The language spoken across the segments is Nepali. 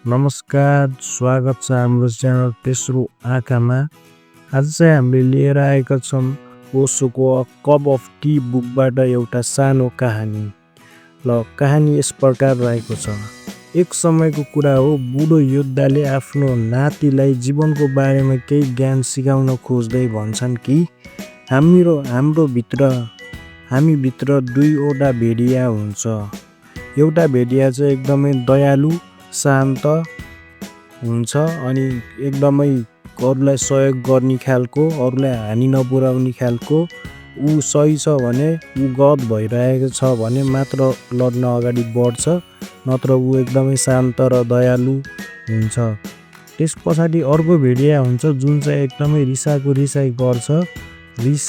नमस्कार, स्वागत छ हाम्रो च्यानल तेस्रो आँखामा। आज चाहिँ हामीले लिएर आएका छौँ ओशोको अ कप अफ टी बुकबाट एउटा सानो कहानी। ल कहानी यस प्रकार रहेको छ। एक समयको कुरा हो, बुढो योद्धाले आफ्नो नातिलाई जीवनको बारेमा केही ज्ञान सिकाउन खोज्दै भन्छन् कि हामीभित्र दुईवटा भेडिया हुन्छ। एउटा भेडिया चाहिँ एकदमै दयालु, शान्त हुन्छ अनि एकदमै अरूलाई सहयोग गर्ने खालको, अरूलाई हानि नपुर्याउने खालको। ऊ सही छ भने, ऊ गलत भइरहेको छ भने मात्र लड्न अगाडि बढ्छ, नत्र ऊ एकदमै शान्त र दयालु हुन्छ। त्यस पछाडि अर्को भेडिया हुन्छ जुन चाहिँ एकदमै रिसाई गर्छ, रिस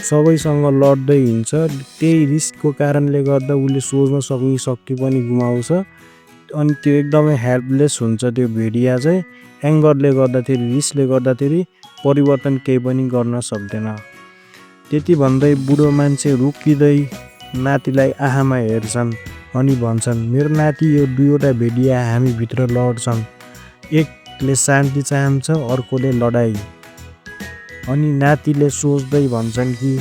सबैसँग लड्दै हिँड्छ। त्यही रिसको कारणले गर्दा उसले सोच्न सक्ने शक्ति पनि गुमाउँछ अनि त्यो एकदमै हेल्पलेस हुन्छ। त्यो भेडिया चाहिँ एङ्गरले गर्दाखेरि, रिसले गर्दाखेरि परिवर्तन केही पनि गर्न सक्दैन। त्यति भन्दै बुढो मान्छे रोकिँदै नातिलाई आँखामा हेर्छन् अनि भन्छन्, मेरो नाति, यो दुईवटा भेडिया हामीभित्र लड्छन्। एकले शान्ति चाहन्छ, अर्कोले लडाई। अनि नातिले सोच्दै भन्छन् कि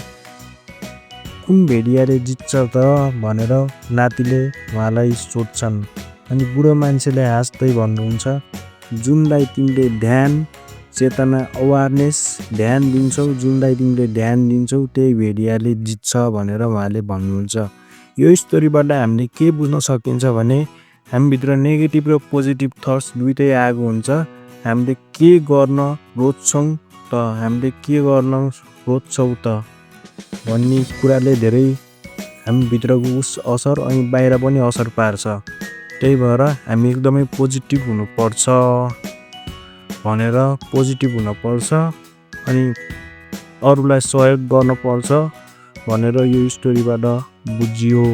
कुन भेडियाले जित्छ त भनेर नातिले उहाँलाई सोध्छन्। अनि बुढो मान्छेले हाँस्दै भन्नुहुन्छ, जुनलाई तिमीले ध्यान, चेतना, अवेरनेस ध्यान दिन्छौ, जुनलाई तिमीले ध्यान दिन्छौ त्यही भेडियाले जित्छ भनेर उहाँले भन्नुहुन्छ। यो स्टोरीबाट हामीले के बुझ्न सकिन्छ भने हामीभित्र नेगेटिभ र पोजिटिभ थट्स दुइटै आएको हुन्छ। हामीले के गर्न रोज्छौँ त, हामीले के गर्न रोज्छौ त भन्ने कुराले धेरै हामीभित्रको असर अनि बाहिर पनि असर पार्छ। त्यही भएर हामी एकदमै पोजिटिभ हुनुपर्छ अनि अरूलाई सहयोग गर्नुपर्छ भनेर यो स्टोरीबाट बुझियो।